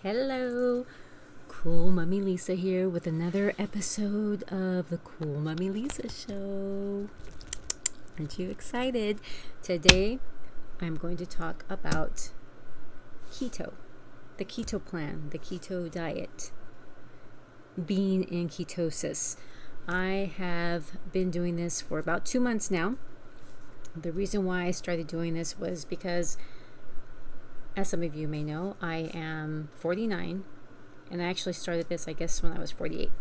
Hello, Cool Mommy Lisa here with another episode of the Cool Mommy Lisa Show. Aren't you excited? Today I'm going to talk about keto, the keto plan, the keto diet, being in ketosis. I have been doing this for about 2 months now. The reason why I started doing this was because, as some of you may know, I am 49, and I actually started this, I guess, when I was 48.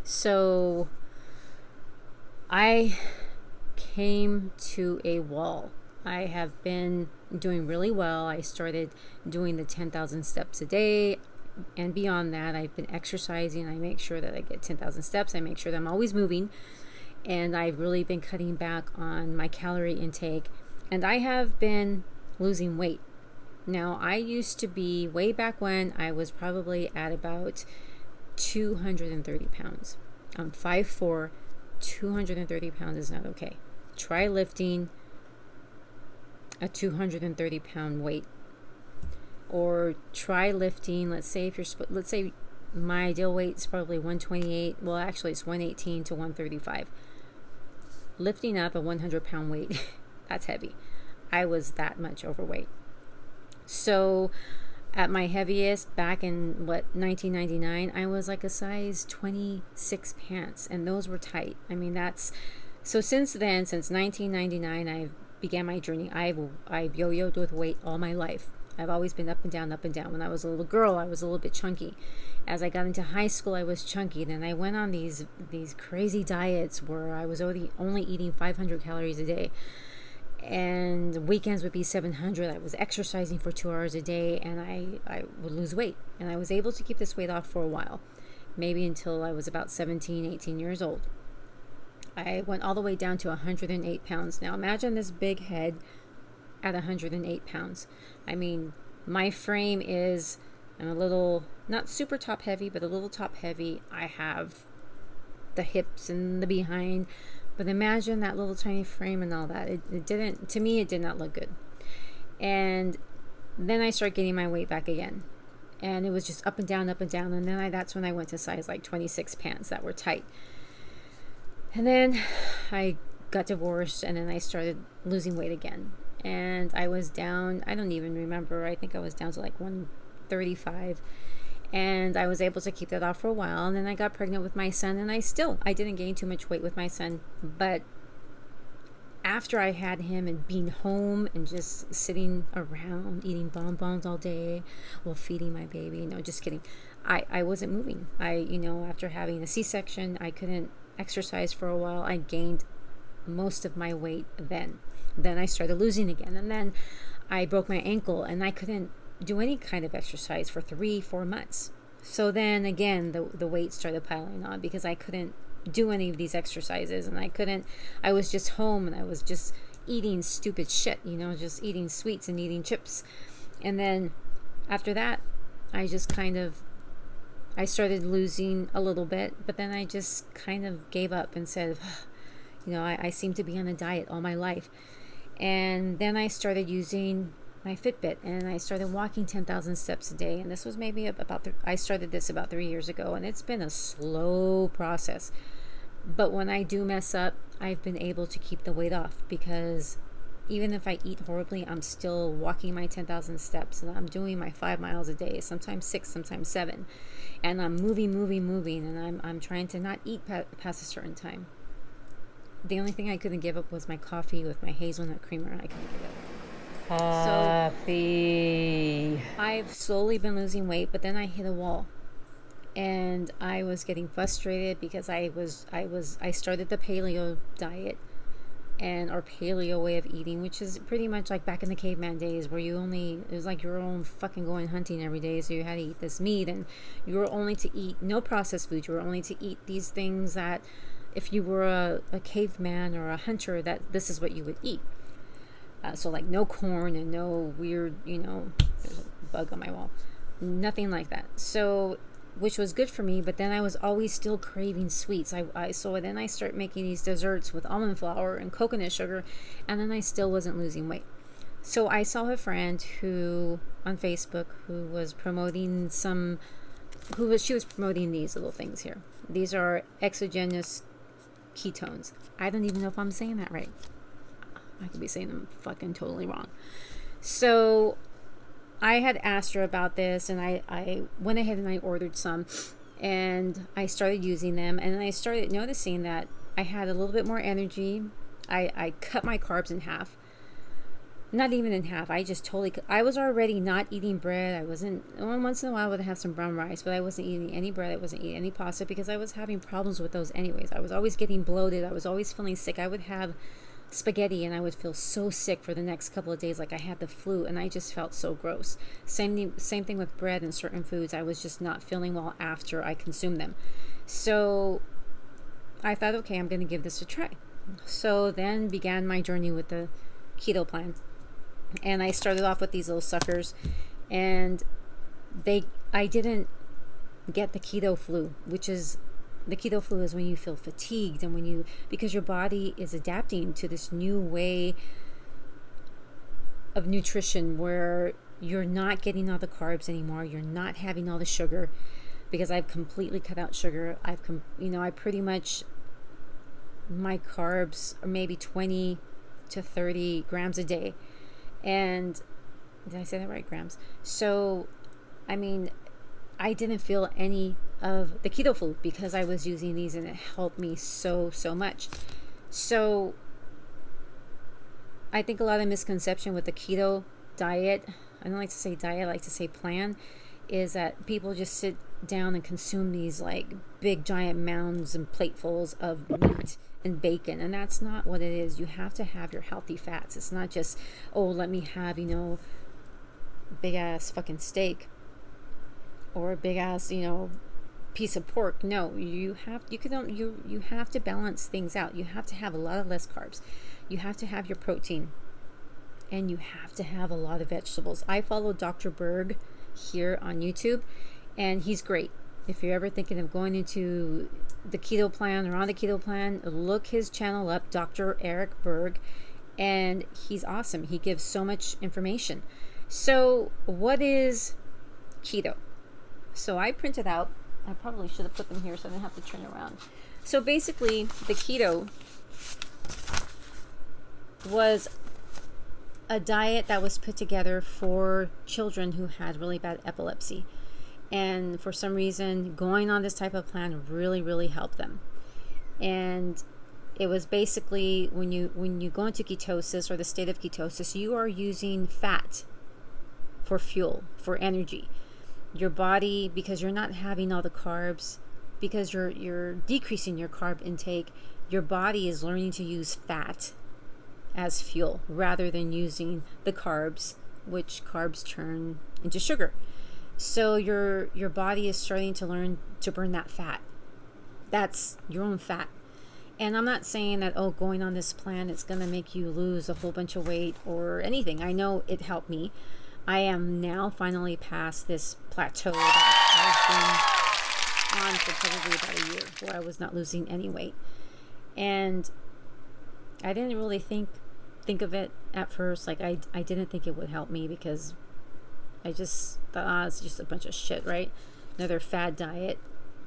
So I came to a wall. I have been doing really well. I started doing the 10,000 steps a day, and beyond that, I've been exercising. I make sure that I get 10,000 steps. I make sure that I'm always moving, and I've really been cutting back on my calorie intake, and I have been losing weight. Now, I used to be, way back when, I was probably at about 230 pounds. I'm 5'4", 230 pounds is not okay. Try lifting a 230 pound weight. Or try lifting, let's say my ideal weight is probably 128. Well, actually it's 118 to 135. Lifting up a 100 pound weight, that's heavy. I was that much overweight. So at my heaviest back in 1999, I was like a size 26 pants, and those were tight. I mean, so since then, since 1999, I've began my journey. I've yo-yoed with weight all my life. I've always been up and down, up and down. When I was a little girl, I was a little bit chunky. As I got into high school, I was chunky. Then I went on these crazy diets where I was only eating 500 calories a day. And weekends would be 700. I was exercising for 2 hours a day, and I would lose weight. And I was able to keep this weight off for a while, maybe until I was about 17, 18 years old. I went all the way down to 108 pounds. Now imagine this big head at 108 pounds. I mean, my frame is, I'm a little, not super top heavy, but a little top heavy. I have the hips and the behind. But imagine that little tiny frame and all that. It didn't, to me, it did not look good. And then I started getting my weight back again. And it was just up and down, up and down. And then that's when I went to size like 26 pants that were tight. And then I got divorced, and then I started losing weight again. And I was down, I don't even remember, I think I was down to like 135. And I was able to keep that off for a while. And then I got pregnant with my son, and I didn't gain too much weight with my son. But after I had him and being home and just sitting around eating bonbons all day while feeding my baby, no, just kidding. I wasn't moving. After having a C-section, I couldn't exercise for a while. I gained most of my weight then. Then I started losing again. And then I broke my ankle, and I couldn't do any kind of exercise for 3-4 months. So then again, the weight started piling on because I couldn't do any of these exercises, and I was just home, and I was just eating stupid shit, just eating sweets and eating chips. And then after that, I started losing a little bit, but then I just kind of gave up and said, I seem to be on a diet all my life. And then I started using my Fitbit, and I started walking 10,000 steps a day. And this was maybe I started this about 3 years ago, and it's been a slow process. But when I do mess up, I've been able to keep the weight off, because even if I eat horribly, I'm still walking my 10,000 steps, and I'm doing my 5 miles a day, sometimes 6, sometimes 7. And I'm moving, and I'm trying to not eat past a certain time. The only thing I couldn't give up was my coffee with my hazelnut creamer. I couldn't give it up. Coffee. So I've slowly been losing weight, but then I hit a wall, and I was getting frustrated because I started the paleo diet, or paleo way of eating, which is pretty much like back in the caveman days, where it was like you were only fucking going hunting every day, so you had to eat this meat, and you were only to eat no processed food. You were only to eat these things that, if you were a caveman or a hunter, that this is what you would eat. So like no corn and no weird, there's a bug on my wall. Nothing like that. So, which was good for me, but then I was always still craving sweets. So then I start making these desserts with almond flour and coconut sugar, and then I still wasn't losing weight. So I saw a friend who on Facebook who was promoting she was promoting these little things here. These are exogenous ketones. I don't even know if I'm saying that right. I could be saying them fucking totally wrong. So I had asked her about this, and I went ahead and I ordered some, and I started using them, and I started noticing that I had a little bit more energy. I cut my carbs in half. Not even in half. I was already not eating bread. I wasn't, once in a while I would have some brown rice, but I wasn't eating any bread. I wasn't eating any pasta because I was having problems with those anyways. I was always getting bloated. I was always feeling sick. I would have spaghetti and I would feel so sick for the next couple of days, like I had the flu, and I just felt so gross. Same thing with bread and certain foods. I was just not feeling well after I consumed them. So I thought, okay, I'm going to give this a try. So then began my journey with the keto plan. And I started off with these little suckers, and I didn't get the keto flu, which is, the keto flu is when you feel fatigued and because your body is adapting to this new way of nutrition where you're not getting all the carbs anymore. You're not having all the sugar, because I've completely cut out sugar. I pretty much, my carbs are maybe 20 to 30 grams a day. And did I say that right? Grams. So, I mean, I didn't feel any of the keto flu because I was using these, and it helped me so much. So, I think a lot of misconception with the keto diet, I don't like to say diet, I like to say plan, is that people just sit down and consume these like big giant mounds and platefuls of meat and bacon, and that's not what it is. You have to have your healthy fats. It's not just, oh, let me have, big ass fucking steak or a big ass, piece of pork. No, you have to balance things out. You have to have a lot of less carbs. You have to have your protein, and you have to have a lot of vegetables. I follow Dr. Berg here on YouTube, and he's great. If you're ever thinking of going into the keto plan or on the keto plan, look his channel up, Dr. Eric Berg, and he's awesome. He gives so much information. So what is keto? So I printed out, I probably should have put them here so I didn't have to turn around. So basically, the keto was a diet that was put together for children who had really bad epilepsy. And for some reason, going on this type of plan really helped them. And it was basically, when you go into ketosis, or the state of ketosis, you are using fat for fuel, for energy. Your body, because you're not having all the carbs, because you're decreasing your carb intake, your body is learning to use fat as fuel rather than using the carbs, which carbs turn into sugar. So your body is starting to learn to burn that fat. That's your own fat. And I'm not saying that, going on this plan, it's going to make you lose a whole bunch of weight or anything. I know it helped me. I am now finally past this plateau that I've been on for probably about a year, where I was not losing any weight. And I didn't really think of it at first. Like I didn't think it would help me, because I just thought, it's just a bunch of shit, right? Another fad diet.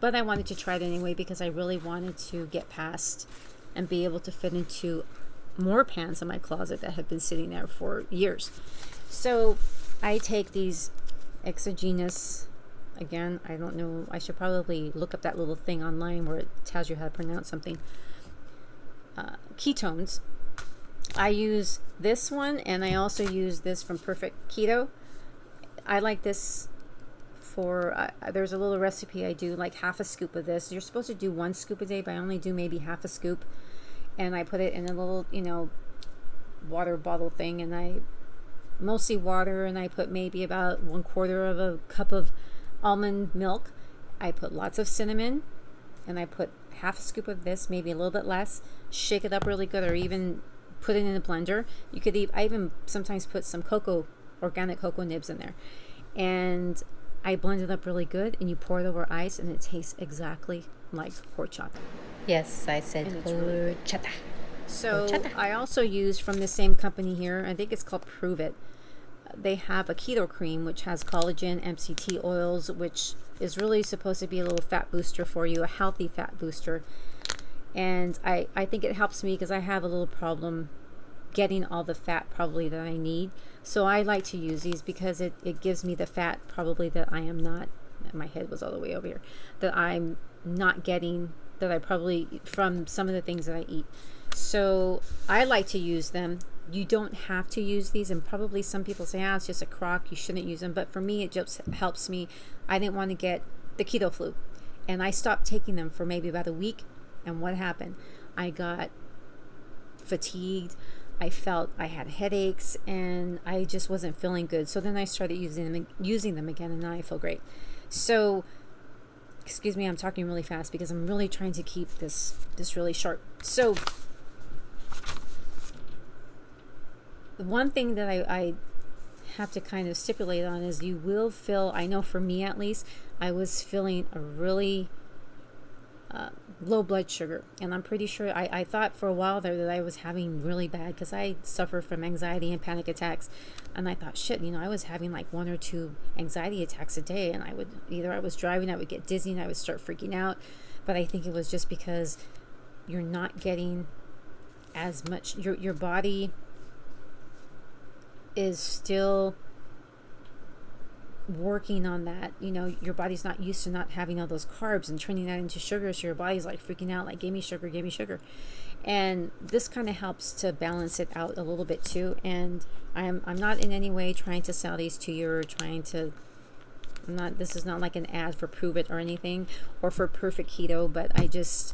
But I wanted to try it anyway, because I really wanted to get past and be able to fit into more pants in my closet that have been sitting there for years. So I take these exogenous, again, I don't know, I should probably look up that little thing online where it tells you how to pronounce something. Ketones. I use this one, and I also use this from Perfect Keto. I like this for, there's a little recipe I do, like half a scoop of this. You're supposed to do 1 scoop a day, but I only do maybe half a scoop. And I put it in a little, water bottle thing, and I mostly water, and I put maybe about 1/4 of a cup of almond milk. I put lots of cinnamon, and I put half a scoop of this, maybe a little bit less. Shake it up really good, or even put it in a blender. You could I even sometimes put some organic cocoa nibs in there, and I blend it up really good, and you pour it over ice, and it tastes exactly like horchata. Yes, I said horchata. So Horchata. I also use from the same company here, I think it's called Prove It. They have a keto cream which has collagen, MCT oils, which is really supposed to be a little fat booster for you, a healthy fat booster. And I think it helps me because I have a little problem getting all the fat probably that I need. So I like to use these because it gives me the fat probably that I am not, my head was all the way over here, that I'm not getting, that I probably, from some of the things that I eat. So I like to use them. You don't have to use these, and probably some people say, it's just a crock, you shouldn't use them. But for me, it just helps me. I didn't want to get the keto flu, and I stopped taking them for maybe about a week. And what happened? I got fatigued. I felt I had headaches, and I just wasn't feeling good. So then I started using them again, and now I feel great. So, excuse me, I'm talking really fast because I'm really trying to keep this really short. So, the one thing that I have to kind of stipulate on is you will feel, I know for me at least, I was feeling a really low blood sugar, and I'm pretty sure I thought for a while there that I was having really bad, because I suffer from anxiety and panic attacks, and I thought, shit, I was having like 1 or 2 anxiety attacks a day, and I was driving, I would get dizzy, and I would start freaking out. But I think it was just because you're not getting as much, your body is still working on that. Your body's not used to not having all those carbs and turning that into sugar, so your body's like freaking out, like, give me sugar. And this kind of helps to balance it out a little bit too. And I'm not in any way trying to sell these to you, or this is not like an ad for Prove It or anything, or for Perfect Keto, but I just,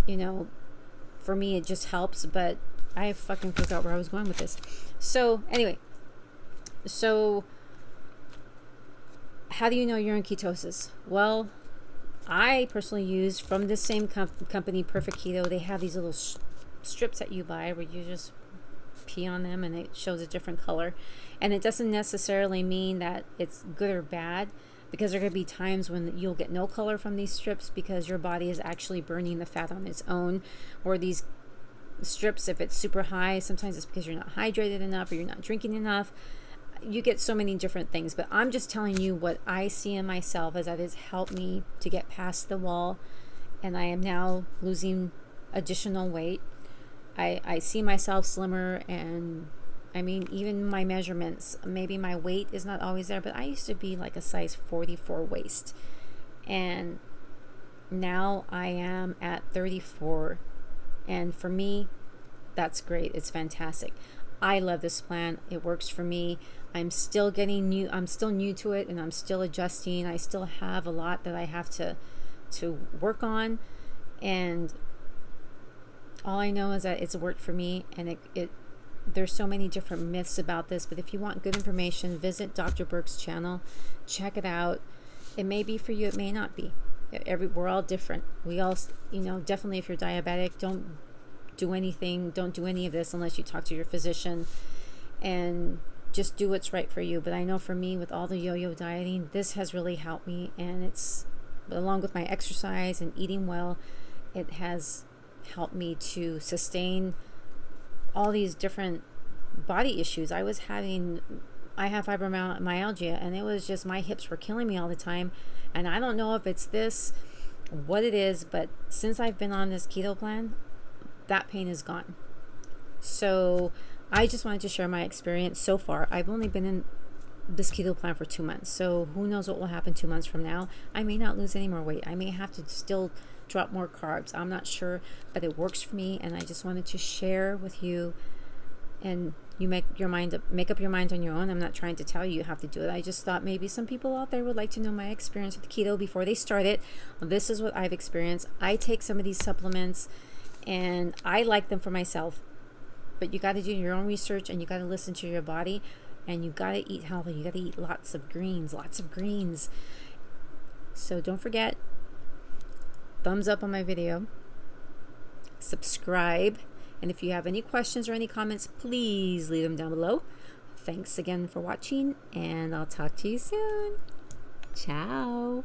for me it just helps. But I fucking forgot where I was going with this. So anyway, how do you know you're in ketosis? Well, I personally use from the same company, Perfect Keto. They have these little strips that you buy where you just pee on them and it shows a different color. And it doesn't necessarily mean that it's good or bad, because there are going to be times when you'll get no color from these strips because your body is actually burning the fat on its own. Or these strips, if it's super high, sometimes it's because you're not hydrated enough or you're not drinking enough. You get so many different things, but I'm just telling you what I see in myself, as that has helped me to get past the wall, and I am now losing additional weight. I see myself slimmer, and I mean, even my measurements, maybe my weight is not always there, but I used to be like a size 44 waist, and now I am at 34, and for me, that's great. It's fantastic. I love this plan. It works for me. I'm still new to it, and I'm still adjusting. I still have a lot that I have to work on, and all I know is that it's worked for me. And there's so many different myths about this, but if you want good information, visit Dr. Burke's channel, check it out. It may be for you, it may not be. We're all different. We all, definitely, if you're diabetic, don't do any of this unless you talk to your physician, and just do what's right for you. But I know for me, with all the yo-yo dieting, this has really helped me, and it's, along with my exercise and eating well, it has helped me to sustain all these different body issues. I have fibromyalgia, and it was just, my hips were killing me all the time, and I don't know if it's what it is, but since I've been on this keto plan, that pain is gone. So I just wanted to share my experience so far. I've only been in this keto plan for 2 months, so who knows what will happen 2 months from now. I may not lose any more weight. I may have to still drop more carbs. I'm not sure, but it works for me, and I just wanted to share with you, and you make up your mind on your own. I'm not trying to tell you you have to do it. I just thought maybe some people out there would like to know my experience with keto before they start it. This is what I've experienced. I take some of these supplements, and I like them for myself, but you got to do your own research, and you got to listen to your body, and you got to eat healthy. You got to eat lots of greens. So don't forget, thumbs up on my video, subscribe, and if you have any questions or any comments, please leave them down below. Thanks again for watching, and I'll talk to you soon. Ciao.